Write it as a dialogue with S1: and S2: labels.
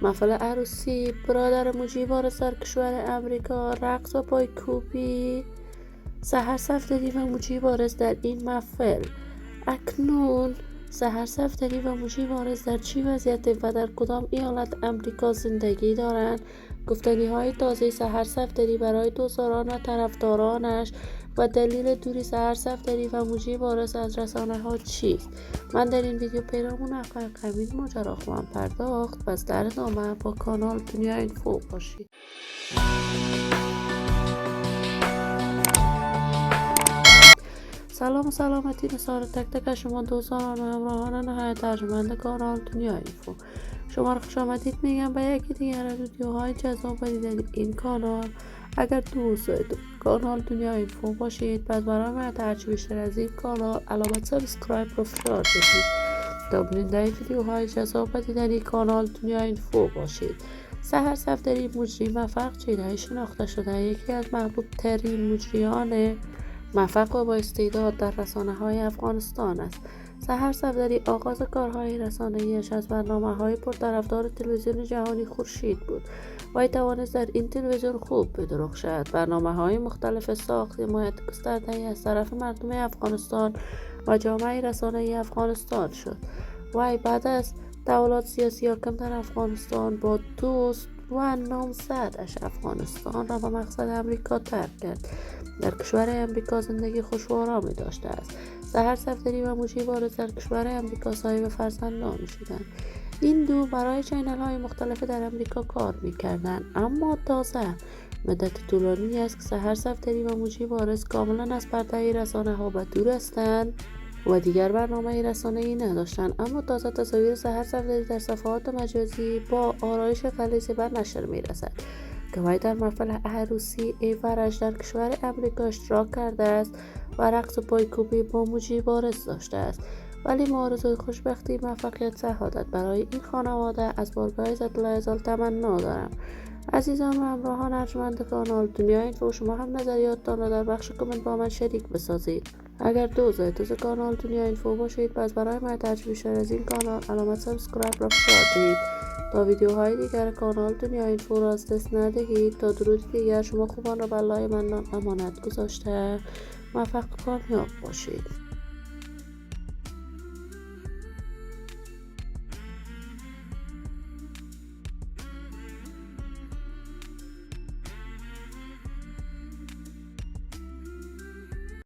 S1: محفل عروسی برادر موجی وارث در کشور امریکا، رقص و پایکوبی. سحر صفدری و موجی وارث در این محفل. اکنون سحر صفدری و موجی وارث در چه وضعیت و در کدام ایالت امریکا زندگی دارند؟ گفتنی‌های تازه سحر صفدری برای دوستداران و طرفدارانش و دلیل دوری سحر صفدری و موجی وارث از رسانه‌ها چیست؟ من در این ویدیو پیرامون حقایق همین ماجرا خواهم پرداخت. پس در ادامه با کانال دنیا اینفو باشید. سلام و سلامتی نثار تک تک شما دوستان و همراهان نهایت ارجمند کانال دنیا اینفو. شما رو خوش آمدید میگم به یکی دیگر از ویدیوهای جذاب و دیدنی این کانال. اگر دوست دارید کانال دنیا اینفو باشید، پس برای من هرچی بیشتر از این کانال علامت سابسکرایب رو فشار بدید تا بیننده ویدیوهای جذاب و دیدنی کانال دنیا اینفو باشید. سحر صفدری مجری مفق چیره شناخته شده یکی از محبوب ترین مجریان مفق و با استعداد در رسانه‌های افغانستان است. سحر صفدری آغاز کارهای رسانه‌ایش از برنامه‌های پرطرفدار تلویزیون جهانی خورشید بود. وی توانست در این تلویزیون خوب بدرخشد. برنامه‌های مختلف ساخت حمایت گسترده‌ای از طرف مردم افغانستان و جامعه رسانه‌ای افغانستان شد. وی بعد از تحولات سیاسی حاکم در افغانستان با دوست و نامزدش افغانستان را به مقصد امریکا ترک کرد. در کشور امریکا زندگی خوش و آرامی داشته است. سحر صفدری و موجی وارث در کشور امریکا صاحب فرزندانی شدند. این دو برای چینل های مختلف در امریکا کار میکردند، اما تازه مدت طولانی است که سحر صفدری و موجی وارث کاملا از پرده رسانه ها به دور هستند و دیگر برنامه رسانه‌ای نداشتند. اما تازه تصاویر سحر صفدری در صفحات مجازی با آرایش غلیظی به نشر میرسد که وی در محفل عروسی ایورش در کشور امریکا اشتراک کرده است و رقص پایکوبی با موجی وارث داشته است. ولی ما آرزوی خوشبختی، موفقیت، سعادت برای این خانواده از بارگاه عزت‌الله تمنا دارم. عزیزان و همراهان ارجمند کانال دنیا اینفو، شما هم نظریاتتان را در بخش کامنت با من شریک بسازید. اگر دوست کانال دنیا اینفو باشید، پس برای من هرچی بیشتر از این کانال علامت سابسکرایب را فشار دهید تا ویدیوهای دیگر کانال دنیا اینفو را از دست ندهید. تا درودی دیگر، شما خوبان را به الله منان امانت گذاشته. موفق و کامیاب باشید.